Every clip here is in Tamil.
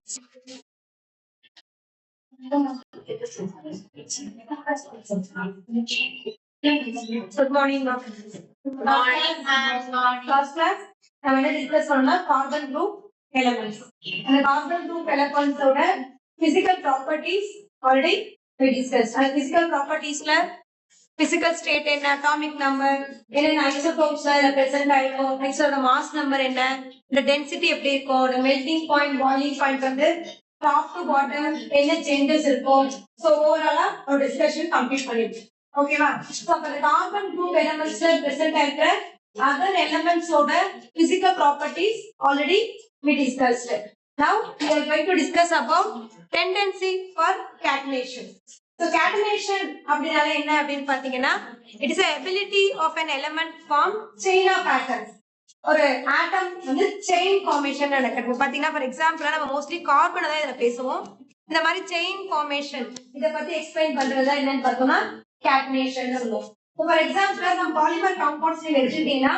Good morning, ma'am. Good morning, ma'am. First class, I'm going to discuss on the carbon group elements. And the carbon group elements oda physical properties already we discussed. And physical properties la physical state and atomic number, என்ன isotopes present ஆயிருக்கும், next the mass number என்ன, the density எப்படி இருக்கும், the melting point, boiling point வந்து top to bottom என்ன changes இருக்கும். So overall ஒரு discussion complete பண்ணிருக்கோம். ஓகேவா? So அப்ப the carbon group elements present ஆயிருக்கிற other elements ஓட physical properties already we discussed. Now we are going to discuss about tendency for catenation. So catenation அப்படினால என்ன அப்படினு பாத்தீங்கன்னா, it is a ability of an element form chain of atoms. ஒரு atom வந்து chain formation நடக்குது. பாத்தீங்கன்னா for example நம்ம mostly carbon தான் இதல பேசுவோம். இந்த மாதிரி chain formation இத பத்தி explain பண்றதா என்னன்னு பார்த்தோம்னா catenation னு சொல்லுவோம். So for example நம்ம polymer compounds நீங்க எடுத்துட்டீங்கன்னா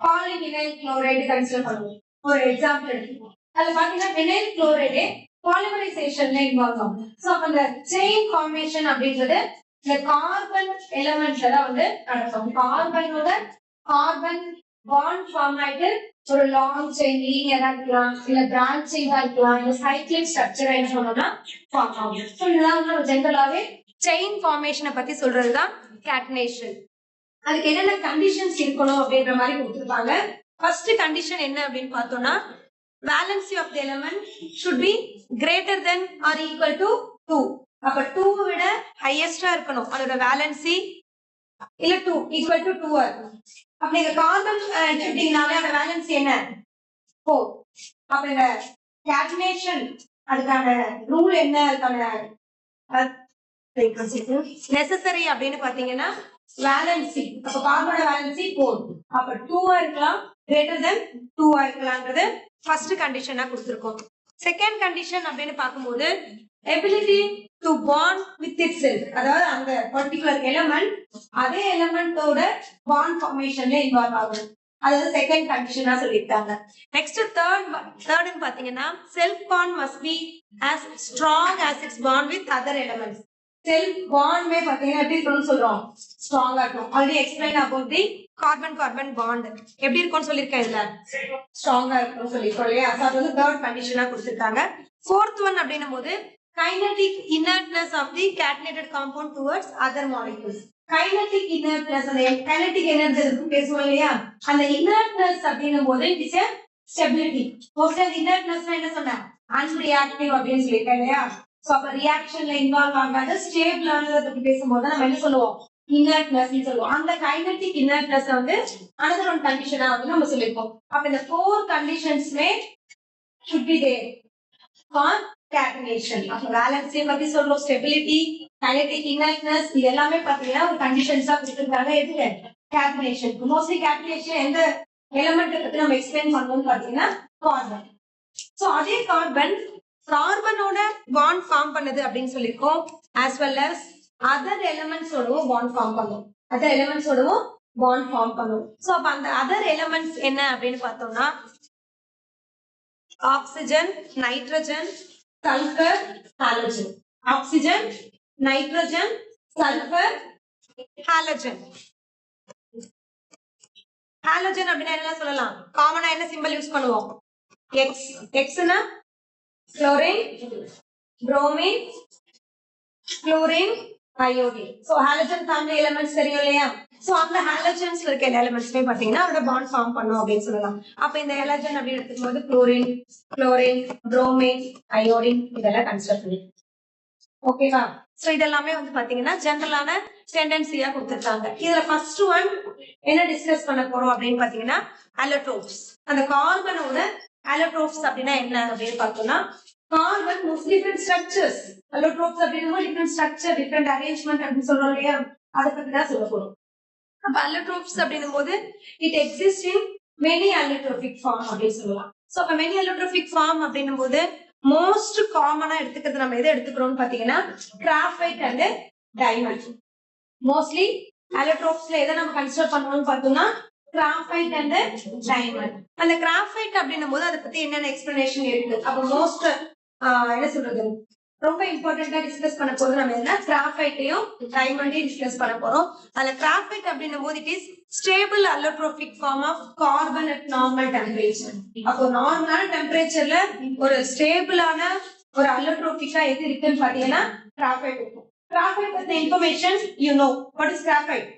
polyvinyl chloride கன்சிடர் பண்ணுவோம். ஒரு எக்ஸாம்பிள் எடுத்துப்போம். அதுல பாத்தீங்கன்னா vinyl chloride polymerization involved ஆகும். So அந்த chain formation அப்படிங்கிறது இந்த கார்பன் எலிமெண்ட்ல தான் வந்து நடக்கும். கார்பனோட கார்பன் பாண்ட் ஃபார்ம் ஆயிட்டு ஒரு லாங் செயின் லீனியரா இருக்கலாம், இல்ல பிரான்ச்சிங்கா இருக்கலாம், இல்ல சைக்ளிக் ஸ்ட்ரக்சர் என்ன சொன்னோம்னா ஃபார்ம் ஆகும். ஸோ இதெல்லாம் வந்து நம்ம ஜென்ரலாவே செயின் ஃபார்மேஷனை பத்தி சொல்றதுதான் கேட்டனேஷன். அதுக்கு என்னென்ன கண்டிஷன்ஸ் இருக்கணும் அப்படின்ற மாதிரி கொடுத்துருப்பாங்க. ஃபர்ஸ்ட் கண்டிஷன் என்ன அப்படின்னு பார்த்தோம்னா, valency of the element should be greater than or equal to 2. அப்ப 2 விட ஹையஸ்டா இருக்கணும் அதோட valency, இல்ல 2 equal to 2 இருக்கணும். அப்ப நீங்க கார்பன் எடுத்துட்டீங்கனாலே அந்த valency என்ன 4. அப்ப இந்த catenation அதுக்கான ரூல் என்ன, அதுக்கான necessary அப்படின்னு பாத்தீங்கன்னா valency, அப்ப கார்பனோட valency 4. அப்ப 2 இருக்கலாம், greater than 2 இருக்கலாம்ன்றது ஃபர்ஸ்ட் கண்டிஷனா கொடுத்திருக்கோம். செகண்ட் கண்டிஷன் அப்படின்னு பார்க்கும்போது ability to bond with itself, அதாவது அந்த பர்టిక్యులர் எலிமெண்ட் அதே எலிமெண்டோட பாண்ட் ஃபார்மேஷன்ல இன்வால்வ் ஆகும். அதாவது செகண்ட் கண்டிஷனா சொல்லிருக்காங்க. நெக்ஸ்ட் தேர்ட்னு பாத்தீங்கன்னா self bond must be as strong as its bond with other elements. Self bond மே பாத்தீங்கன்னா எப்படி இருக்கும்னு சொல்றோம், ஸ்ட்ராங்கா இருக்கும். Already explain about the carbon carbon bond எப்படி இருக்கும்னு சொல்லிருக்கேன், இதுல ஸ்ட்ராங்கா இருக்கும்னு சொல்லிருக்கோம் இல்லையா. அது வந்து தேர்ட் கண்டிஷனா கொடுத்திருக்காங்க. ஃபோர்த் ஒன் அப்படின்னும் போது kinetic inertness of the catenated compound towards other molecules. Kinetic inertness, அந்த கைனடிக் எனர்ஜி பேசுவோம் இல்லையா, அந்த இனர்ட்னஸ் அப்படின்னும் போது it is a stability. Mostly அந்த இனர்ட்னஸ்னா என்ன சொன்னா அன்ரியாக்டிவ் அப்படின்னு சொல்லியிருக்கேன் இல்லையா. சோ அப்ப ரியாக்ஷன்ல இன்வால்வ் ஆகாத ஸ்டேபிள் ஆனதை பத்தி பேசும்போது நம்ம என்ன சொல்லுவோம், இனர்ட்னஸ் சொல்லுவோம். அந்த கைனடிக் இனர்ட்னஸ் வந்து another one கண்டிஷனா வந்து நம்ம சொல்லிருக்கோம். அப்ப இந்த 4 கண்டிஷன்ஸ்மே should be there for catenation. அப்ப வேலன்சி பத்தி சொல்றோம், ஸ்டெபிலிட்டி, கைனடிக் இனர்ட்னஸ், இது எல்லாமே பாத்தீங்கன்னா ஒரு கண்டிஷன்ஸா கொடுத்திருக்காங்க. எதுக்கு catenation. மோஸ்ட்லி catenation எந்த எலிமெண்ட் பத்தி நம்ம எக்ஸ்பிளைன் பண்ணோம்னு பாத்தீங்கன்னா கார்பன். சோ அதே கார்பன் கார்பனோட பாண்ட் ஃபார்ம் பண்ணுது அப்படின்னு சொல்லிருக்கோம். as well as other elements ஓடவும் பாண்ட் ஃபார்ம் பண்ணும். other elements ஓடவும் பாண்ட் ஃபார்ம் பண்ணும். சோ அப்ப அந்த other elements என்ன அப்படின்னு பார்த்தோம்னா oxygen, nitrogen, sulphur, halogen. Oxygen, nitrogen, sulphur, halogen. Halogen அப்படின்னா என்ன சொல்லலாம், காமனா என்ன சிம்பல் யூஸ் பண்ணுவோம், எக்ஸ். எக்ஸ்னா chlorine, bromine, chlorine, iodine. So halogen family elements தெரியும் இல்லையா. சோ அந்த ஹாலஜன்ஸ்ல இருக்க எலிமெண்ட்ஸ்மே பாத்தீங்கன்னா அதோட பாண்ட் ஃபார்ம் பண்ணும் அப்படின்னு சொல்லலாம். அப்ப இந்த ஹாலஜன் அப்படி எடுக்கும்போது குளோரின், குளோரின், புரோமின், அயோடின் இதெல்லாம் கன்சிடர் பண்ணி ஓகேவா. சோ இதெல்லாமே வந்து பாத்தீங்கன்னா ஜெனரலான டெண்டன்சியா கொடுத்திருக்காங்க. இதுல ஃபர்ஸ்ட் ஒன் என்ன டிஸ்கஸ் பண்ண போறோம் அப்படின்னு பாத்தீங்கன்னா அலோட்ரோப்ஸ். அந்த கார்பனோட அலோட்ரோப்ஸ் அப்படின்னா என்ன அப்படின்னு பார்த்தோம்னா, carbon most different structures. Allotropes அப்படின்னா டிஃபரெண்ட் ஸ்ட்ரக்சர், டிஃபரெண்ட் அரேஞ்ச்மெண்ட் அப்படின்னு சொல்றோம் இல்லையா, அதை பத்தி தான் சொல்ல போறோம். அப்ப அலோட்ரோப்ஸ் அப்படின்னும் போது it exist in many allotropic form அப்படின்னு சொல்லலாம். சோ அப்ப மெனி அலோட்ரோபிக் ஃபார்ம் அப்படின்னும் போது மோஸ்ட் காமனா எடுத்துக்கிறது நம்ம எதை எடுத்துக்கிறோம்னு பாத்தீங்கன்னா கிராஃபைட் அண்ட் டைமண்ட். மோஸ்ட்லி அலோட்ரோப்ஸ்ல எதை நம்ம கன்சிடர் பண்ணுவோம்னு பார்த்தோம்னா கிராஃபைட் அண்ட் டைமண்ட். அந்த கிராஃபைட் அப்படின்னும் போது அதை பத்தி என்னென்ன எக்ஸ்பிளனேஷன் இருக்கு. அப்ப மோஸ்ட் என்ன சொல்றது ரொம்ப இம்பார்ட்டண்டா டிஸ்கஸ் பண்ண போறது நம்ம என்ன கிராஃபைட்டையும் டைமண்டையும் டிஸ்கஸ் பண்ண போறோம். அதுல கிராஃபைட் அப்படின்னும் போது it is stable allotropic form of carbon at normal temperature. அப்போ நார்மலான டெம்பரேச்சர்ல ஒரு ஸ்டேபிளான ஒரு அல்லோட்ரோபிக்கா எது இருக்குன்னு பாத்தீங்கன்னா கிராஃபைட் இருக்கும். கிராஃபைட் பத்தின information you know. What is graphite?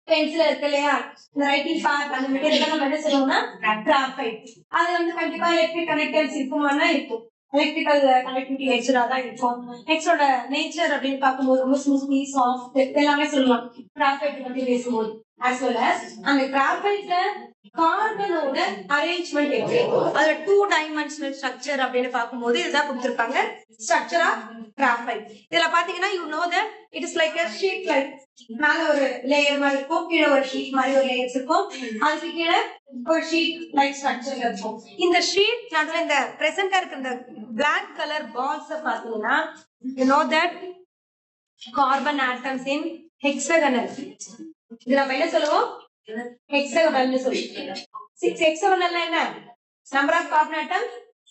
Pencil இருக்கு இல்லையா, இந்த ரைட்டிங் பார்ட் அந்த மெட்டீரியல் நம்ம என்ன சொல்லுவோம்னா கிராஃபைட். அது வந்து கண்டிப்பா எலக்ட்ரிக் கனெக்டர்ஸ் இருக்குமானா இருக்கும். எலக்ட்ரிக்கல் கனெக்டிவிட்டி நேச்சரா தான் இருக்கும். நெக்ஸ்டோட நேச்சர் அப்படின்னு பார்க்கும்போது ரொம்ப ஸ்மூத்லி சாஃப்ட் எல்லாமே சொல்லலாம் கிராஃபைட் பத்தி பேசும்போது. as well as அந்த கிராஃபைட்ல கார்பனோட அரேஞ்ச்மெண்ட் எப்படி, அதுல 2 டைமென்ஷனல் ஸ்ட்ரக்சர் அப்படின்னு பார்க்கும்போது இதுதான் கொடுத்திருப்பாங்க ஸ்ட்ரக்சர் ஆஃப் கிராஃபைட். இதுல பாத்தீங்கன்னா you know that it is like a sheet, like மேல ஒரு லேயர் மாதிரி இருக்கும், கீழே ஒரு ஷீட் மாதிரி ஒரு லேயர்ஸ் இருக்கும், அதுக்கு கீழே ஒரு ஷீட் லைக் ஸ்ட்ரக்சர்ல இருக்கும். இந்த ஷீட் நடுவுல இந்த பிரசன்டா இருக்க இந்த பிளாக் கலர் பால்ஸ் பாத்தீங்கன்னா you know that carbon atoms in hexagonal. இது நம்ம என்ன சொல்லுவோம் ஹெக்ஸாகனல்னு சொல்லுவோம். 6 ஹெக்ஸாகனல்னா என்ன, நம்பர் ஆஃப் கார்பன் ஆட்டம்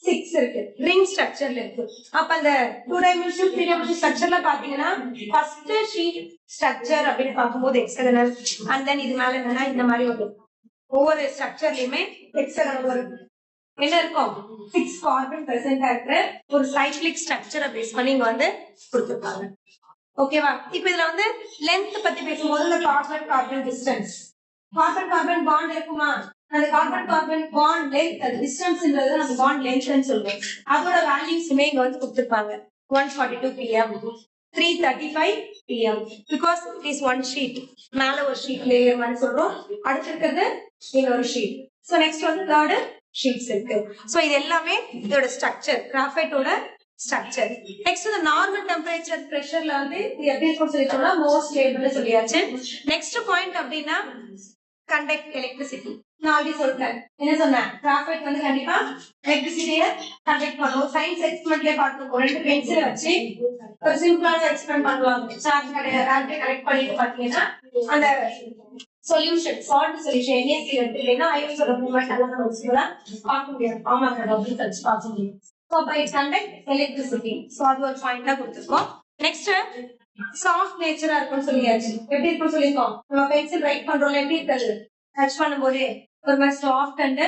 6 இருக்கு, ரிங் ஸ்ட்ரக்சர்ல இருக்கு. அப்ப அந்த 2 டைமென்ஷனல் 3 டைமென்ஷனல் ஸ்ட்ரக்சர்ல பாத்தீங்கன்னா ஃபர்ஸ்ட் ஷீட் ஸ்ட்ரக்சர் அப்படின்னு பார்க்கும்போது ஹெக்ஸாகனல், அண்ட் தென் இது மேல என்னன்னா இந்த மாதிரி ஒரு ஒவ்வொரு ஸ்ட்ரக்சர்லயுமே ஹெக்ஸாகனல் ஒரு என்ன இருக்கும் 6 கார்பன் பிரசன்டா இருக்கிற ஒரு சைக்ளிக் ஸ்ட்ரக்சரை பேஸ் பண்ணி இங்க வந்து கொடுத்திருப்பாங்க. ஓகேவா? இப்ப இதுல வந்து லென்த் பத்தி பேசும்போது இந்த carbon carbon distance, carbon carbon bond இருக்குமா, அந்த கார்பன் கார்பன் பாண்ட் லென்த் அது டிஸ்டன்ஸ்ன்றது நம்ம பாண்ட் லென்த்னு சொல்லுவோம். அதோட வேல்யூஸ்மே இங்க வந்து கொடுத்திருப்பாங்க. 142 pm, 335 pm, because it is one sheet. மேல ஒரு ஷீட் லேயர் மாதிரி சொல்றோம், அடுத்து இருக்கிறது இன்னொரு ஷீட். சோ நெக்ஸ்ட் வந்து தேர்ட் ஷீட்ஸ் இருக்கு. சோ இது எல்லாமே இதோட ஸ்ட்ரக்சர், கிராஃபைட்டோட ஸ்ட்ரக்சர். நெக்ஸ்ட் இந்த நார்மல் டெம்பரேச்சர் பிரஷர்ல வந்து இது எப்படி இருக்கும்னு சொல்லிட்டோம்னா மோர் ஸ்டேபிள்னு சொல்லியாச்சு. நெக்ஸ்ட் பாயிண்ட் அப்படின்னா கண்டக்ட் எலக்ட்ரிசிட்டி. நான் ஆல்ரெடி சொல்றேன், என்ன சொன்னேன், கிராஃபைட் வந்து கண்டிப்பா எலக்ட்ரிசிட்டியை கண்டக்ட் பண்ணுவோம். சயின்ஸ் எக்ஸ்பெரிமெண்ட்லயே பார்த்துருக்கோம், 2 பென்சிலை வச்சு ஒரு சிம்பிளான எக்ஸ்பெரிமெண்ட் பண்ணுவாங்க. சார்ஜ் கனெக்ட் பண்ணிட்டு பாத்தீங்கன்னா அந்த சொல்யூஷன் சால்ட் சொல்யூஷன் NaCl எடுத்துட்டீங்கன்னா அயன்ஸோட மூவ்மெண்ட் எல்லாம் நம்ம வச்சுக்கலாம் பார்க்க முடியாது. ஆமா அப்படின்னு சொல்லி பார்க்க முடியும். So by conduct electricity. So அது ஒரு பாயிண்டா கொடுத்திருக்கோம். நெக்ஸ்ட் சாஃப்ட் நேச்சரா இருக்கும்னு சொல்லியாச்சு. எப்படி இருக்கும்னு சொல்லிருக்கோம், நம்ம பென்சில் ரைட் பண்றோம்ல எப்படி இருக்காது, டச் பண்ணும்போது ஒரு மாதிரி சாஃப்ட் அண்ட்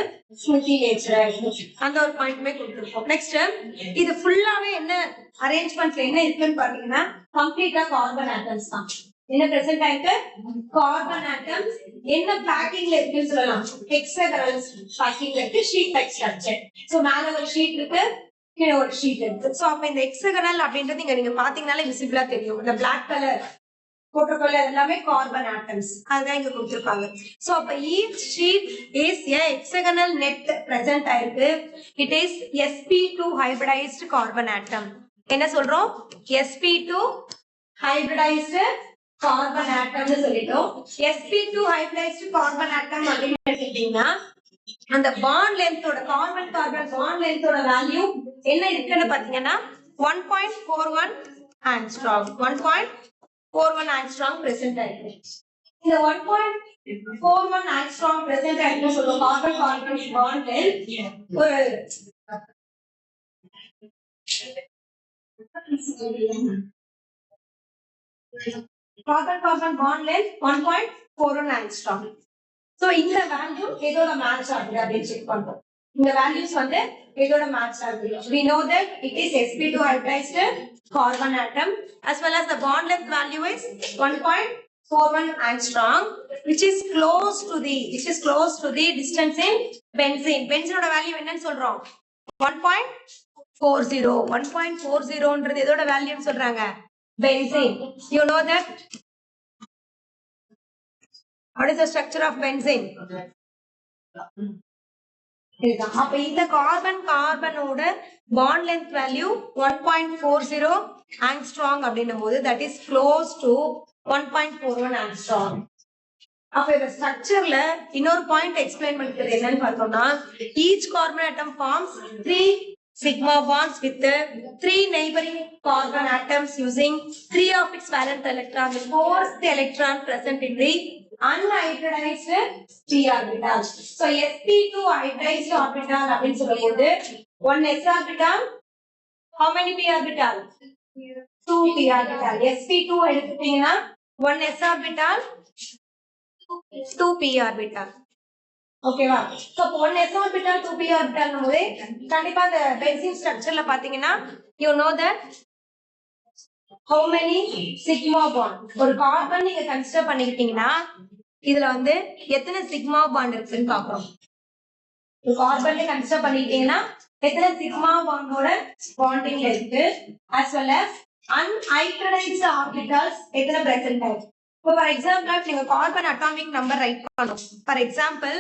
ஸ்மூத்தி நேச்சரா இருக்கும். அந்த ஒரு பாயிண்ட்மே கொடுத்திருக்கோம். நெக்ஸ்ட் இது ஃபுல்லாவே என்ன அரேஞ்ச்மெண்ட்ல என்ன இருக்குன்னு பாத்தீங்கன்னா கம்ப்ளீட்டா கார்பன் ஆட்டம்ஸ் தான். என்ன பிரசன்ட் ஆயிட்டு கார்பன் ஆட்டம்ஸ் என்ன பேக்கிங்ல இருக்குன்னு சொல்லலாம், ஹெக்ஸாகனல் பேக்கிங்ல இருக்கு, ஷீட் லைக் ஸ்ட்ரக்சர். சோ மேல ஒரு ஷீட் இருக்கு, கீழே ஒரு ஷீட் இருக்கு. சோ அப்ப இந்த ஹெக்ஸாகனல் அப்படின்றது நீங்க பாத்தீங்கன்னாலே விசிபிளா தெரியும். இந்த பிளாக் கலர் போட்டோல எல்லாமே கார்பன் ஆட்டம்ஸ் அதுதான் இங்க கொடுத்திருப்பாங்க. சோ அப்ப each sheet is a hexagonal net present ஆயிருக்கு. It is sp2 hybridized carbon atom. என்ன சொல்றோம், sp2 hybridized கார்பன் ஆட்டம்னு சொல்லிட்டோம். sp2 hybridized கார்பன் ஆட்டம் அப்படின்னு எடுத்துக்கிட்டீங்கன்னா அந்த பாண்ட் லென்த்தோட கார்பன் கார்பன் பாண்ட் லென்த்தோட வேல்யூ என்ன இருக்குன்னு பாத்தீங்கன்னா 1.41 ஆங்ஸ்ட்ராம். 1.41 ஆங்ஸ்ட்ராம் பிரசன்ட் ஆயிருக்கு. இந்த 1.41 ஆங்ஸ்ட்ராம் பிரசன்ட் ஆயிருக்கு சொல்றோம். கார்பன் கார்பன் பாண்ட் லென்த் ஒரு carbon carbon bond length 1.41 angstrom. So இந்த வேல்யூ எதோட மேட்ச் ஆகுது அப்படின்னு செக் பண்றோம். இந்த வேல்யூஸ் வந்து எதோட மேட்ச் ஆகுது. we know that it is sp2 hybridized carbon atom as well as the bond length value is 1.41 angstrom which is close to the distance in benzene. benzene ஓட வேல்யூ என்னன்னு சொல்றோம் 1.40. 1.40ன்றது எதோட வேல்யூன்னு சொல்றாங்க benzene. you know that what is the structure of benzene? அப்ப இந்த கார்பன் கார்பனோட பாண்ட் லென்த் வேல்யூ 1.40 ஆங்ஸ்ட்ராங் அப்படின்னும் போது that is close to 1.41 angstrom. அப்ப இந்த ஸ்ட்ரக்சர்ல இன்னொரு பாயிண்ட் எக்ஸ்பிளைன் பண்ணிக்கிறது என்னன்னு பார்த்தோம்னா each carbon atom forms 3 sigma bonds with the 3 neighboring carbon atoms using 3 of its valence electron. The fourth electron present in the unhybridized p orbital. So sp2 hybridized orbital அப்படின்னு சொல்லும்போது 1 s orbital. How many p orbital? 2 p orbital. sp2 எடுத்துட்டீங்கன்னா 1 s orbital, 2 p orbital. ஓகேவா? So 1 s orbital 2 p orbital போதே கண்டிப்பா அந்த பென்சீன் ஸ்ட்ரக்சர்ல பாத்தீங்கன்னா you know that how many sigma bond. ஒரு கார்பன் நீங்க கன்சிடர் பண்ணிக்கிட்டீங்கன்னா இதுல வந்து எத்தனை சிக்மா பாண்ட் இருக்குன்னு பாக்குறோம். ஒரு கார்பன் கன்சிடர் பண்ணிக்கிட்டீங்கன்னா எத்தனை சிக்மா பாண்டோட பாண்டிங் இருக்கு as well as unhybridized orbitals எத்தனை present ஆயிருக்கு. இப்போ ஃபார் எக்ஸாம்பிள் நீங்க கார்பன் அட்டாமிக் நம்பர் ரைட் பண்ணணும். For example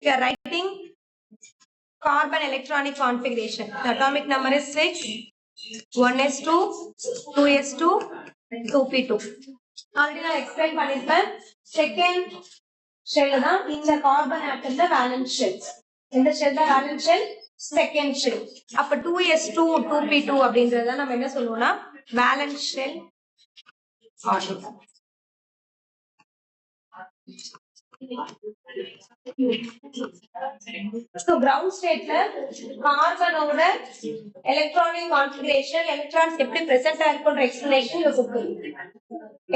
you are writing carbon electronic configuration. The atomic number is 6, 1s2, 2s2, 2p2. Already நான் எக்ஸ்பிளைன் பண்ணிருப்பேன். செகண்ட் ஷெல் தான் இந்த கார்பன் ஆட்டம்ல வேலன்ஸ் ஷெல். இந்த ஷெல் தான் வேலன்ஸ் ஷெல், செகண்ட் ஷெல். அப்ப 2s2, 2p2 அப்படின்றத நம்ம என்ன சொல்லுவோம்னா valence shell orbital. So ground stateல கார்பனோட எலக்ட்ரானிக் கான்ஃபிகரேஷன், எலக்ட்ரான்ஸ் எப்படி பிரசன்ட் ஆயிருக்குன்ற எக்ஸ்பிளனேஷன் இங்க கொடுத்திருக்கு.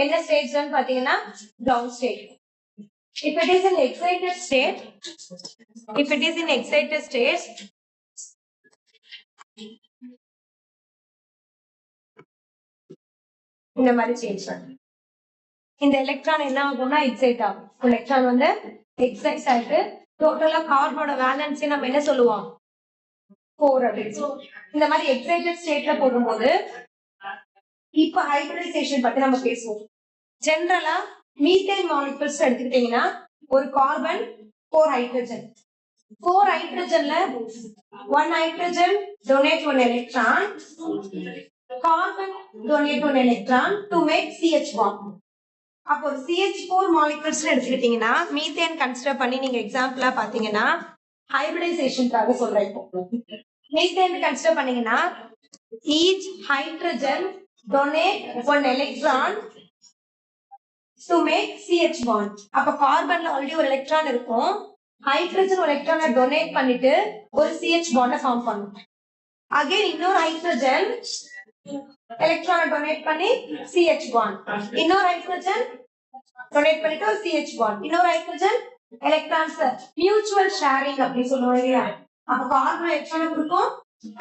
என்ன ஸ்டேட்ஸ்னு பாத்தீங்கன்னா ground state. If it is in excited state, இந்த மாதிரி சேஞ்ச் பண்ணும். இந்த எலக்ட்ரான் என்ன ஆகும்னா எக்ஸைட் ஆகும். எலக்ட்ரான் வந்து எக்ஸைட் ஆயிட்டு டோட்டலா கார்பனோட வேலன்ஸ் நம்ம என்ன சொல்லுவோம் 4 அப்படின்னு. இந்த மாதிரி எக்ஸைட்டட் ஸ்டேட்ல போகும்போது இப்ப ஹைபிரிடைசேஷன் பத்தி நம்ம பேசுவோம். ஜெனரலா மீத்தேன் மாலிகுல்ஸ் எடுத்துக்கிட்டீங்கன்னா ஒரு கார்பன் 4 ஹைட்ரஜன். 4 ஹைட்ரஜன்ல 1 hydrogen donate 1 electron, carbon donate 1 electron to make CH bond. அப்போ CH4 மாலிகுல்ஸ் எடுத்துக்கிட்டீங்கன்னா மீத்தேன் கன்சிடர் பண்ணி நீங்க எக்ஸாம்பிளா பாத்தீங்கன்னா ஹைபிரிடைசேஷனுக்காக சொல்றேன். மீத்தேன் கன்சிடர் பண்ணீங்கன்னா each hydrogen donate 1 electron to make CH bond. அப்ப கார்பன்ல ஆல்ரெடி ஒரு எலக்ட்ரான் இருக்கும், ஹைட்ரஜன் ஒரு எலக்ட்ரானை டொனேட் பண்ணிட்டு ஒரு CH bond ஃபார்ம் பண்ணும். அகைன் இன்னொரு ஹைட்ரஜன் எலக்ட்ரானை டொனேட் பண்ணி CH bond, இன்னொரு ஹைட்ரஜன் டொனேட் பண்ணிட்டு ஒரு CH bond, இன்னொரு ஹைட்ரஜன் எலக்ட்ரான்ஸ் மியூச்சுவல் ஷேரிங் அப்படி சொல்லுவோம் இல்லையா. அப்ப கார்பன் எலக்ட்ரானை கொடுக்கும்,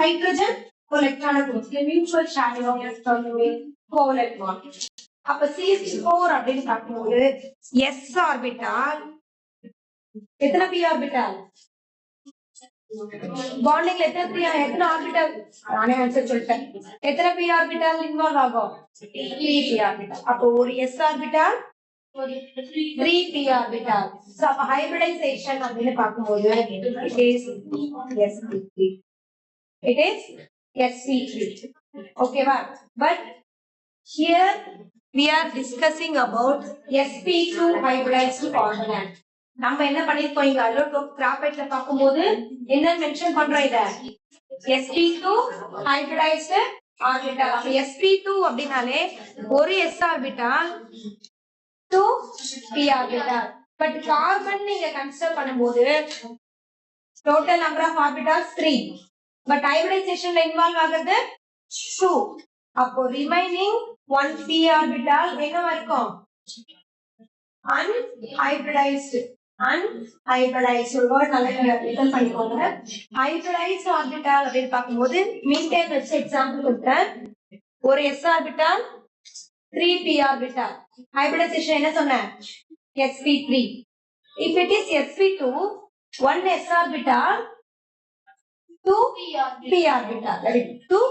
ஹைட்ரஜன் ஒரு எலக்ட்ரானை கொடுக்கும், mutual sharing of electron covalent bond. அப்ப CH4 அப்படின்னு பார்க்கும்போது s ஆர்பிட்டால் எத்தனை p ஆர்பிட்டால் பாண்டிங்ல எத்தனை ஆர்பிட்டால் நானே ஆன்சர் சொல்லிட்டேன். எத்தனை p ஆர்பிட்டால் இன்வால்வ் ஆகும் 3 p ஆர்பிட்டால். அப்போ ஒரு s orbital 3 p orbital. So அப்ப ஹைபிரிடைசேஷன் அப்படின்னு பார்க்கும்போது it is sp3. It is sp3. ஓகேவா? But here we are discussing about sp2 hybridized carbon. நம்ம என்ன பண்ணிருக்கோம் இங்க கிராஃபைட்ல பாக்கும்போது என்ன மென்ஷன் பண்றோம் இத sp2 hybridized orbital. அப்ப sp2 அப்படினாலே ஒரு s orbital 2 p orbital. But carbon நீங்க கன்சிடர் பண்ணும்போது total number of orbitals 3, but ஹைபிரிடைசேஷன்ல இன்வால்வ் ஆகுது 2. அப்போ ரிமைனிங் 1 p ஆர்பிட்டால் என்னவா இருக்கும் unhybridized. ஒரு வேர்ட் நல்லா ரிட்டர்ன் பண்ணிக்கோங்க. ஹைபிரிடைஸ்ட் ஆர்பிட்டால் அப்படின்னு பார்க்கும்போது மீத்தேன் வச்சு எக்ஸாம்பிள் கொடுத்தேன். ஒரு s orbital 3 p orbital. Hybridisation என்ன சொன்னேன் sp3. if it is sp2 1 s orbital 2 p orbital 2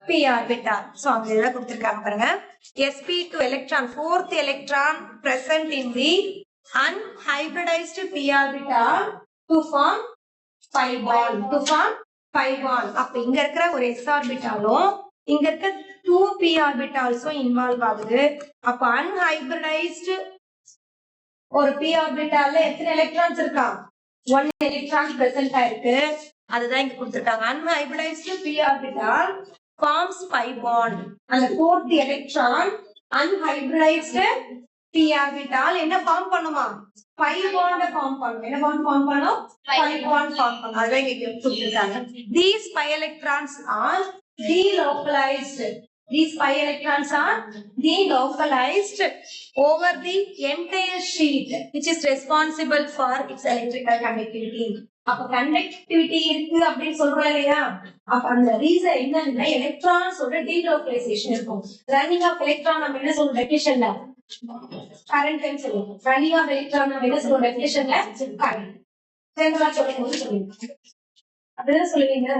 p orbital. So அங்க என்ன கொடுத்திருக்காங்க பாருங்க, sp2 electron, 4th electron present in the unhybridized p orbital to form pi bond. அப்ப இங்க இருக்கிற ஒரு s ஆர்பிட்டாலும் இங்க இருக்க 2 p ஆர்பிட்டால்ஸும் இன்வால்வ் ஆகுது. அப்ப unhybridized ஒரு p ஆர்பிட்டால்ல எத்தனை எலக்ட்ரான்ஸ் இருக்கா 1 எலக்ட்ரான் பிரசன்ட் ஆயிருக்கு. அதுதான் இங்க கொடுத்திருக்காங்க. unhybridized p orbital forms pi bond and the 4th electron unhybridized p orbital என்ன ஃபார்ம் பண்ணுமா 5 bond ஃபார்ம் பண்ணும் என்ன bond ஃபார்ம் பண்ணும் 5 bond ஃபார்ம் பண்ணும் அத இங்க கொடுத்திருக்காங்க these pi electrons are delocalized these pi electrons are delocalized over the entire sheet which is responsible for its electrical conductivity அப்ப கண்டக்டிவிட்டி இருக்கு அப்படின்னு சொல்றோம் இல்லையா அப்ப அந்த ரீசன் என்னன்னா எலக்ட்ரான்ஸோட டீலோகலைசேஷன் இருக்கும் ரன்னிங் ஆஃப் எலக்ட்ரான் நம்ம என்ன சொல்றோம் டெஃபினிஷன்ல கரண்ட் டைம் சொல்லுவோம் ரன்னிங் ஆஃப் எலக்ட்ரான் நம்ம என்ன சொல்றோம் டெஃபினிஷன்ல கரண்ட் ஜெனரலா சொல்லும்போது சொல்லுவீங்க அப்படிதான் சொல்லுவீங்க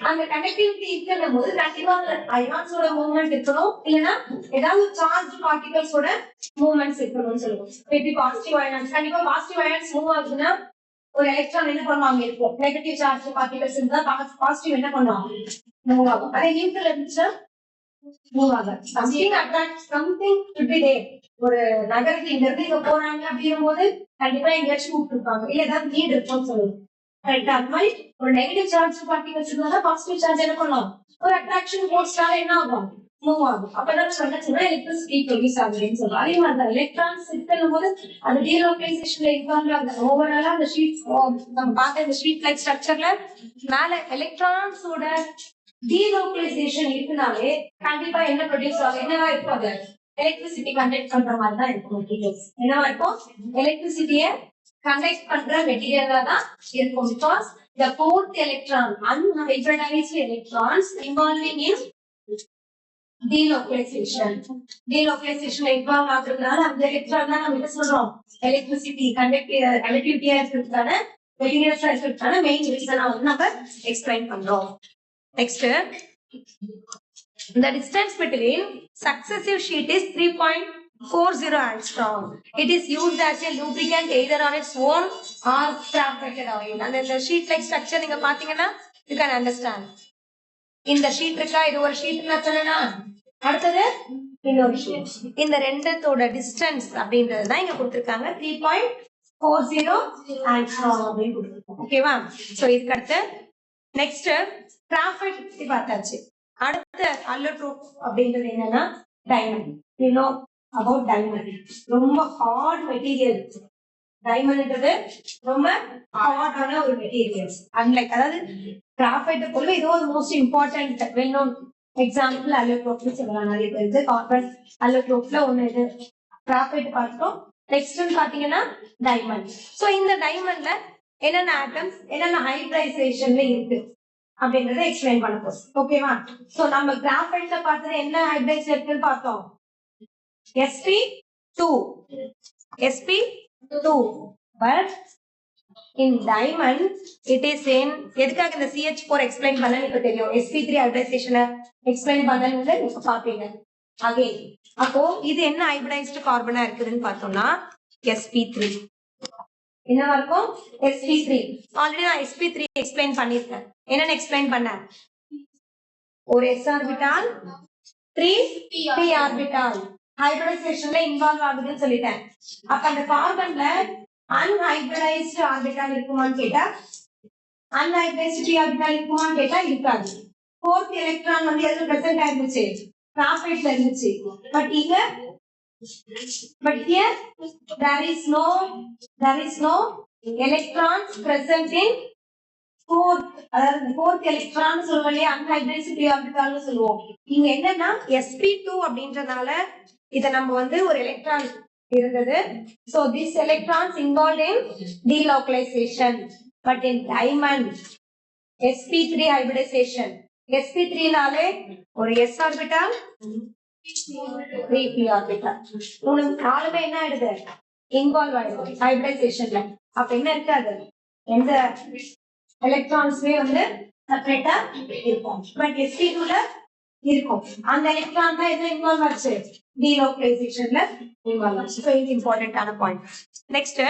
அந்த கண்டக்டிவிட்டி இருக்கிற போது கண்டிப்பா அயான்ஸோட மூவ்மெண்ட் இருக்கணும் இல்லைன்னா ஏதாவது சார்ஜ் பார்ட்டிகல்ஸோட மூவ்மெண்ட்ஸ் இருக்கணும்னு சொல்லுவோம் எப்படி பாசிட்டிவ் அயான்ஸ் கண்டிப்பா பாசிட்டிவ் அயான்ஸ் மூவ் ஆகுதுன்னா ஒரு எலக்ட்ரான் என்ன பண்ணுவாங்க இருக்கும் நெகட்டிவ் சார்ஜ் பார்ட்டிகல்ஸ் இருந்தா பாசிட்டிவ் என்ன பண்ணுவாங்க மூவ் ஆகும் அதே நியூட்ரல் இருந்துச்சா மூவ் ஆகும் something attract something should be there ஒரு நகரத்துல இங்க இருந்து இங்க போறாங்க அப்படிங்கும் போது கண்டிப்பா எங்கேயாச்சும் கூப்பிட்டு இருப்பாங்க இல்ல ஏதாவது நீட் இருக்கும்னு சொல்லுவோம் கரெக்டா அது மாதிரி ஒரு நெகட்டிவ் சார்ஜ் பார்ட்டிகல்ஸ் இருந்தா பாசிட்டிவ் சார்ஜ் என்ன பண்ணும் ஒரு அட்ராக்ஷன் ஃபோர்ஸ்னால என்ன ஆகும் மூவ் ஆகும் அப்பதான் சொன்னா எலக்ட்ரிசிட்டி ப்ரொடியூஸ் ஆகுதுன்னு சொல்றோம் அதே மாதிரி தான் எலக்ட்ரான்ஸ் இருக்கும் போது அந்த டீலோகலைசேஷன்ல இன்வால்வ் ஆகுது ஓவராலா அந்த ஷீட் நம்ம பார்த்த இந்த ஷீட் லைக் ஸ்ட்ரக்சர்ல மேல எலக்ட்ரான்ஸோட டீலோகலைசேஷன் இருக்குனாலே கண்டிப்பா என்ன ப்ரொடியூஸ் ஆகும் என்னவா இருக்கும் அது எலக்ட்ரிசிட்டி கண்டக்ட் பண்ற மாதிரி தான் இருக்கும் மெட்டீரியல்ஸ் என்னவா இருக்கும் எலக்ட்ரிசிட்டியை கண்டக்ட் பண்ற மெட்டீரியலா தான் இருக்கும் because the fourth electron unhybridized electrons involving in delocalization involve ஆகுறதுனால அந்த எலக்ட்ரான் தான் நம்ம என்ன சொல்றோம் எலக்ட்ரிசிட்டி கண்டக்டிவிட்டியா இருக்கிறதுக்கான மெட்டீரியல்ஸா இருக்கிறதுக்கான மெயின் ரீசனா வந்து நம்ம எக்ஸ்பிளைன் பண்றோம் next the distance between successive sheet is 3.40 angstrom. It is used as a lubricant either on its own or trafficked oil. And the sheet like structure நீங்க பாத்தீங்கன்னா you can understand. இந்த ஷீட் இருக்கா இது ஒரு ஷீட் நான் சொன்னேனா அடுத்தது இன்னொரு ஷீட் இந்த ரெண்டத்தோட டிஸ்டன்ஸ் அப்படின்றது தான் இங்க கொடுத்திருக்காங்க 3.40 angstrom அப்படின்னு கொடுத்திருக்காங்க ஓகேவா சோ இதுக்கு அடுத்து நெக்ஸ்ட் கிராஃபைட் பத்தி பார்த்தாச்சு அடுத்த அல்லோட்ரோப் அப்படின்றது என்னன்னா diamond we know about diamond ரொம்ப ஹார்ட் மெட்டீரியல் டைமண்ட்ன்றது ரொம்ப ஹார்டான ஒரு மெட்டீரியல்ஸ் அன்லைக் அதாவது கிராஃபைட் போல இது ஒரு most important well known example அல்லோட்ரோப்னு சொல்லலாம் நிறைய பேருக்கு காப்பர் அல்லோட்ரோப்ல ஒண்ணு இது கிராஃபைட் பார்த்தோம் நெக்ஸ்ட் பாத்தீங்கன்னா டைமண்ட் சோ இந்த டைமண்ட்ல என்னென்ன ஆட்டம்ஸ் என்னென்ன ஹைபிரைசேஷன்ல இருக்கு அப்படின்றத எக்ஸ்பிளைன் பண்ண போறோம் ஓகேவா சோ நம்ம கிராஃபைட்ல பார்த்தது என்ன ஹைபிரைஸ் இருக்குன்னு பார்த்தோம் sp2 but in diamond it is in எதுக்காக இந்த CH4 எக்ஸ்பிளைன் பண்ணனும் இப்ப தெரியும் sp3 ஹைபிரைசேஷனை எக்ஸ்பிளைன் பண்ணனும்னு நீங்க பாப்பீங்க அகைன் அப்போ இது என்ன ஹைபிரைஸ்டு கார்பனா இருக்குதுன்னு பார்த்தோம்னா sp3 என்னவா இருக்கும் sp3 ஆல்ரெடி நான் sp3 எக்ஸ்பிளைன் பண்ணிருக்கேன் என்னன்னு எக்ஸ்பிளைன் பண்ணேன் ஒரு s ஆர்பிட்டால் 3 p ஆர்பிட்டால் ஹைபிரிடைசேஷன்ல இன்வால்வ் ஆகுதுன்னு சொல்லிட்டேன் அப்ப அந்த கார்பன்ல அன்ஹைபிரிடைஸ்டு ஆர்பிட்டால் இருக்குமான்னு கேட்டா அன்ஹைபிரிடைஸ்டு p ஆர்பிட்டால் இருக்குமான்னு கேட்டா இருக்காது ஃபோர்த் எலக்ட்ரான் வந்து எதுல பிரசன்ட் ஆயிருந்துச்சு கிராஃபைட்ல இருந்துச்சு but here there is no electrons present in fourth electron சொல்லுவோம் unhybridized p ஆர்பிட்டால்னு சொல்லுவோம் இங்க என்னன்னா sp2 அப்படின்றனால இத நம்ம வந்து ஒரு எலக்ட்ரான் இருந்தது so this electrons involved in delocalization but in diamond sp3 hybridization sp3 நாலே ஒரு s ஆர்பிட்டால் 3p ஆர்பிட்டால் நாலுமே என்ன ஆயிடுது இன்வால்வ் ஆயிடுது ஹைபிரிடைசேஷன்ல அப்ப என்ன இருக்காது எந்த எலக்ட்ரான்ஸ்மே வந்து செப்பரேட்டா இருக்கும் பட் sp2 ல இருக்கும் அந்த எலக்ட்ரான் தான் எதுல இன்வால்வ் ஆச்சு டீலோகலைசேஷன்ல இன்வால்வ் ஆச்சு சோ இது இம்பார்ட்டன்ட்டான பாயிண்ட் நெக்ஸ்ட்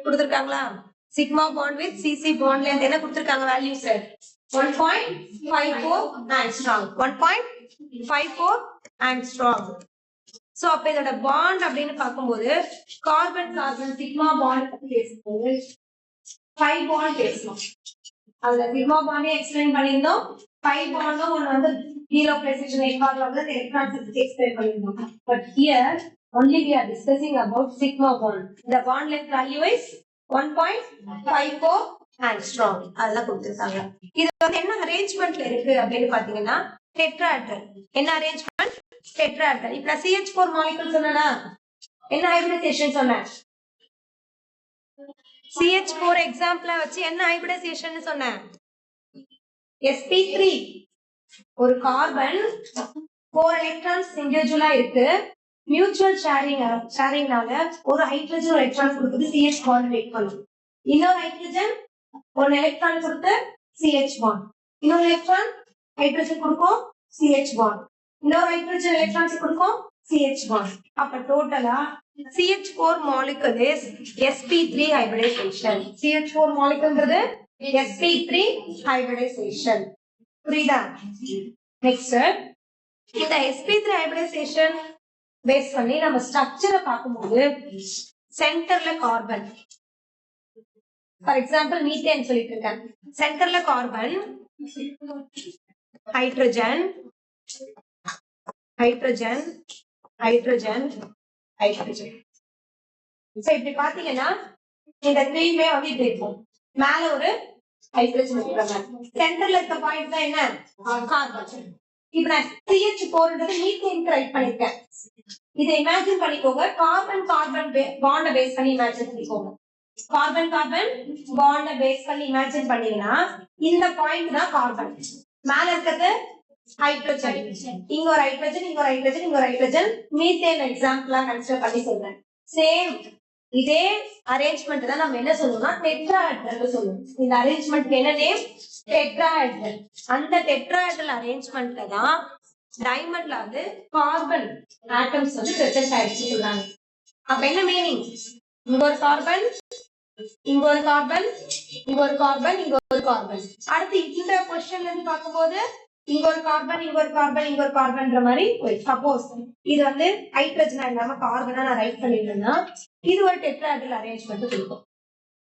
கொடுத்திருக்காங்களா sigma bond with cc bond length என்ன கொடுத்திருக்காங்க வேல்யூஸ் 1.54 ஆங்ஸ்ட்ராம் 1.54 ஆங்ஸ்ட்ராம் சோ அப்ப இதோட பாண்ட் அப்படின்னு பாக்கும்போது கார்பன் கார்பன் சிக்மா பாண்ட் பத்தி பேசும்போது 5 பாண்ட் பேசணும் அதுல சிக்மா பாண்டே எக்ஸ்பிளைன் பண்ணிருந்தோம் 5 பாண்டும் ஒன்னு வந்து delocalization involved the electron explain பண்ணிருந்தோம். But here only we are discussing about sigma bond. The bond length value is 1.54 angstrom. அதெல்லாம் கொடுத்திருக்காங்க. இது வந்து என்ன அரேஞ்ச்மென்ட்ல இருக்கு அப்படினு பாத்தீங்கன்னா டெட்ராஹெட்ரல். என்ன அரேஞ்ச்மென்ட்? டெட்ராஹெட்ரல். இப்ப CH4 மாலிக்யூல் சொன்னனா என்ன ஹைபிரிடைசேஷன் சொன்னேன்? CH4 எக்ஸாம்பிள வச்சு என்ன ஹைபிரிடைசேஷன் சொன்னேன்? sp3 ஒரு கார்பன் 4 எலக்ட்ரான்ஸ் இண்டிவிஜுவலா இருக்கு. மியூச்சுவல் ஷேரிங்னால ஒரு ஹைட்ரஜன் எலக்ட்ரான் கொடுத்து CH பாண்ட் மேக் பண்ணும். இன்னொரு ஹைட்ரஜன் ஒரு எலக்ட்ரான் கொடுத்து CH பாண்ட். இன்னொரு எலக்ட்ரான் ஹைட்ரஜன் கொடுக்கும் CH பாண்ட். இன்னொரு ஹைட்ரஜன் எலக்ட்ரான்ஸ் கொடுக்கும் CH பாண்ட். அப்ப டோட்டலா CH4 molecule is sp3 hybridization. CH4 moleculeன்றது sp3 hybridization. புரியுதா? நெக்ஸ்ட் இந்த sp3 hybridization பேஸ் பண்ணி நம்ம ஸ்ட்ரக்சரை பார்க்கும்போது சென்டர்ல கார்பன், ஃபார் எக்ஸாம்பிள் மீத்தேன் சொல்லிட்டு இருக்கேன். சென்டர்ல carbon, hydrogen hydrogen hydrogen hydrogen. So இப்படி பாத்தீங்கன்னா இந்த த்ரீமே வந்து இப்படி இருக்கும். மேல ஒரு ஹைட்ரஜன் இருக்கிறாங்க. சென்டர்ல இருக்க பாயிண்ட் தான் என்ன? கார்பன். இப்ப நான் CH4ன்றது மீத்தேனுக்கு ரைட் பண்ணிருக்கேன். இதை இமேஜின் பண்ணிக்கோங்க. கார்பன் கார்பன் பாண்ட பேஸ் பண்ணி இமேஜின் பண்ணிக்கோங்க. கார்பன் கார்பன் பாண்ட பேஸ் பண்ணி இமேஜின் பண்ணீங்கன்னா இந்த பாயிண்ட் தான் கார்பன். மேல இருக்கிறது ஹைட்ரஜன். இங்க ஒரு ஹைட்ரஜன், இங்க ஒரு ஹைட்ரஜன், இங்க ஒரு ஹைட்ரஜன். மீத்தேன் எக்ஸாம்பிளா கன்சிடர் பண்ணி சொல்றேன். சேம் இதே அரேஞ்ச்மெண்ட் தான் நம்ம என்ன சொல்லுவோம்னா டெட்ராஹெட்ரல் சொல்லுவோம். இந்த அரேஞ்ச்மெண்ட்க்கு என்ன நேம்? டெட்ராஹெட்ரல். அந்த டெட்ராஹெட்ரல் அரேஞ்ச்மெண்ட்ல தான் டைமண்ட்ல வந்து கார்பன் ஆட்டம்ஸ் வந்து பிரசன்ட் ஆயிடுச்சு சொல்றாங்க. அப்ப என்ன மீனிங்? இங்க ஒரு கார்பன், இங்க ஒரு கார்பன், இங்க ஒரு கார்பன், இங்க ஒரு கார்பன். அடுத்து இந்த பொசிஷன்ல இருந்து பார்க்கும்போது இங்க ஒரு கார்பன், இங்க ஒரு கார்பன், இங்க ஒரு கார்பன்ற மாதிரி. சப்போஸ் இது வந்து ஹைட்ரஜனா இல்லாம கார்பனா நான் ரைட் பண்ணிட்டேன்னா இது ஒரு டெட்ராஹெட்ரல் அரேஞ்ச்மெண்ட் கொடுக்கும்.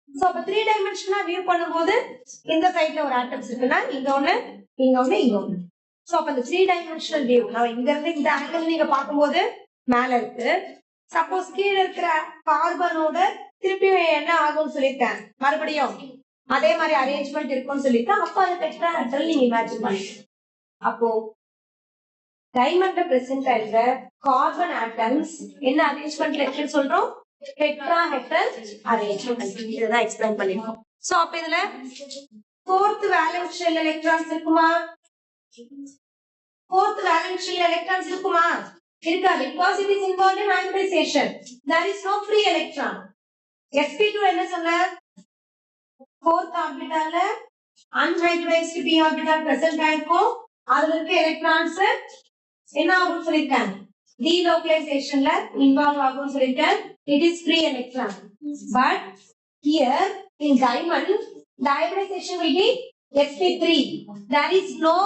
சோ அப்ப 3 டைமென்ஷனா வியூ பண்ணும்போது இந்த சைடுல ஒரு ஆட்டம்ஸ் இருக்குன்னா இங்க ஒண்ணு, இங்க ஒண்ணு, இங்க ஒண்ணு. சோ அப்ப இந்த 3 டைமென்ஷனல் வியூ நான் இங்க இருந்து இந்த ஆங்கிள் நீங்க பாக்கும்போது மேல இருக்கு. சப்போஸ் கீழே இருக்கிற கார்பனோட திருப்பி என்ன ஆகும்னு சொல்லிட்டேன், மறுபடியும் அதே மாதிரி அரேஞ்ச்மெண்ட் இருக்கும்னு சொல்லிட்டேன். அப்ப அது டெட்ராஹெட்ரல் நீங்க இமேஜின் பண்ணிக்கலாம். அப்போ டைமண்ட்ல பிரசன்ட் ஆயிருக்கிற கார்பன் ஆட்டம்ஸ் என்ன அரேஞ்ச்மெண்ட்ல இருக்குன்னு சொல்றோம்? Tetrahedral arrangement. இததான் எக்ஸ்பிளைன் பண்ணிருக்கோம். சோ அப்ப இதுல 4th வேலன்ஸ் ஷெல் எலக்ட்ரான்ஸ் இருக்குமா? 4th வேலன்ஸ் ஷெல் எலக்ட்ரான்ஸ் இருக்குமா? இருக்காது. because it is involved in hybridization. There is no free electron. sp2 என்ன சொன்ன? 4th ஆர்பிட்டால்ல unhybridized p orbital present ஆயிருக்கும். அதுல இருக்க எலக்ட்ரான்ஸ் என்ன ஆகும் சொல்லிருக்காங்க? delocalizationல இன்வால்வ் ஆகும் சொல்லிருக்கேன். It is free electron. But here in diamond the hybridization will be sp3. There is no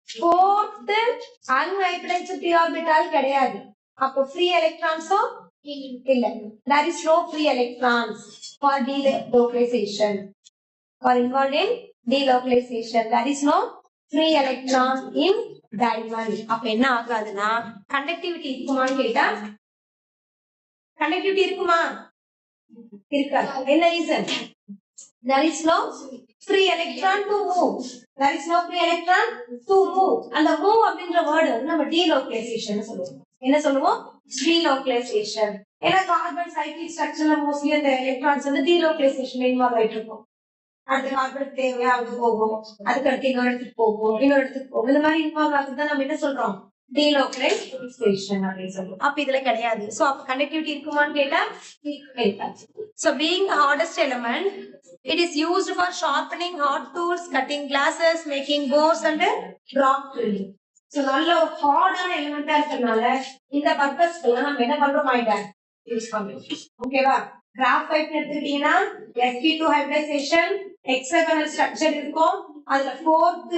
4th unhybridized p orbital கிடையாது. அப்போ free electrons இல்ல. There is no free electrons for delocalization. For involved in delocalization there is no free electron in diamond. அப்ப என்ன ஆகாதுன்னா கண்டக்டிவிட்டி இருக்குமான்னு கேட்டா கண்டக்டிவிட்டி இருக்குமா? இருக்காது. என்ன reason? There is no free electron to move. There is no free electron to move. அந்த move அப்படின்ற வேர்ட் வந்து நம்ம delocalization சொல்லுவோம். என்ன சொல்லுவோம்? delocalization. ஏன்னா கார்பன் சைக்கிள் ஸ்ட்ரக்சர்ல மோஸ்ட்லி அந்த எலக்ட்ரான்ஸ் வந்து delocalization இன்வால்வ் ஆயிட்டு இருக்கும். அடுத்த கார்பன் தேவையா அது போகும், அதுக்கு அடுத்து இன்னொரு இடத்துக்கு போகும், இன்னொரு இடத்துக்கு போகும். இந்த மாதிரி இன்வால்வ் ஆகுதுதான் நம்ம என்ன சொல்றோம்? delocalization அப்படின்னு சொல்லுவோம். அப்ப இதுல கிடையாது. சோ அப்ப கண்டக்டிவிட்டி இருக்குமான்னு கேட்டா இருக்காது. So being the hardest element, it is used for sharpening hard tools, cutting glasses, making boards and rock drilling. So நல்ல ஒரு ஹார்டான எலிமெண்டா இருக்கறனால இந்த பர்பஸ்க்கு நம்ம என்ன பண்றோம்? மைண்ட் யூஸ் பண்றோம். ஓகேவா? கிராஃபைட் எடுத்துக்கிட்டீங்கன்னா sp2 hybridization hexagonal structure இருக்கும். அதுல 4th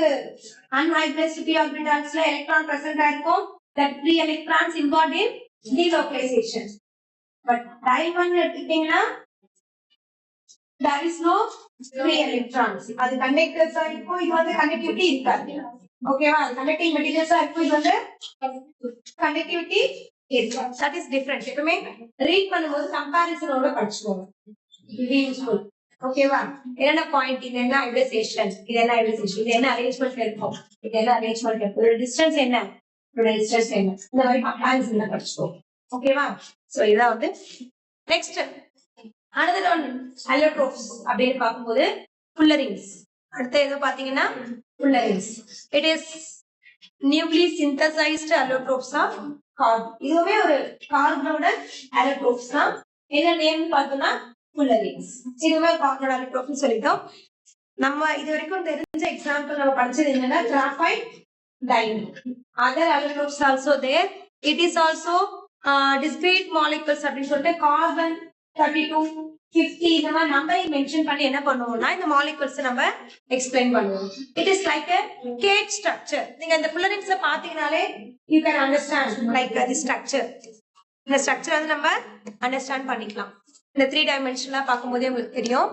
unhybridized p orbitalsல electron present ஆயிருக்கும். that free electrons involved in delocalization. But diamond எடுத்துக்கிட்டீங்கன்னா there is no free electrons. அது கண்டக்டர்ஸா இருக்கும். இது வந்து கண்டக்டிவிட்டி இருக்காது. ஓகேவா கண்டக்டிங் மெட்டீரியல்ஸா இருக்கும் இது வந்து கண்டக்டிவிட்டி இருக்கு தட் இஸ் டிஃபரண்ட் எப்பவுமே ரீட் பண்ணும்போது கம்பாரிசனோட படிச்சுக்கோங்க இது யூஸ்ஃபுல் ஓகேவா என்ன பாயிண்ட் இது என்ன ஹைபிரிடைசேஷன் இது என்ன ஹைபிரிடைசேஷன் இது என்ன அரேஞ்ச்மெண்ட் இருக்கும் இது என்ன அரேஞ்ச்மெண்ட் இருக்கும் ஒரு டிஸ்டன்ஸ் என்ன ஒரு டிஸ்டன்ஸ் என்ன இந்த மாதிரி கம்பாரிசன் படிச்சுக்கோங்க ஓகேவா சோ இதான் வந்து நெக்ஸ்ட் another one allotropes அப்படின்னு பார்க்கும்போது fullerenes அடுத்து எது பாத்தீங்கன்னா fullerenes it is newly synthesized allotropes of carbon இதுவே ஒரு கார்பனோட allotropes தான் என்ன நேம் பார்த்தோம்னா fullerenes இதுவே கார்பனோட allotropes சொல்லிட்டோம் நம்ம இது வரைக்கும் தெரிஞ்ச எக்ஸாம்பிள் நம்ம படிச்சது என்னன்னா graphite diamond other allotropes also there it is also discrete molecules அப்படின்னு சொல்லிட்டு கார்பன் 32 50 இந்த மாதிரி நம்பரிங் மென்ஷன் பண்ணி என்ன பண்ணுவோம்னா இந்த மாலிகுல்ஸ் நம்ம எக்ஸ்பிளைன் பண்ணுவோம் it is like a cage structure நீங்க இந்த fullerenes பாத்தீங்கனாலே you can understand like the structure இந்த ஸ்ட்ரக்சர் வந்து நம்ம அண்டர்ஸ்டாண்ட் பண்ணிக்கலாம் இந்த 3 டைமென்ஷன்ல பாக்கும்போதே உங்களுக்கு தெரியும்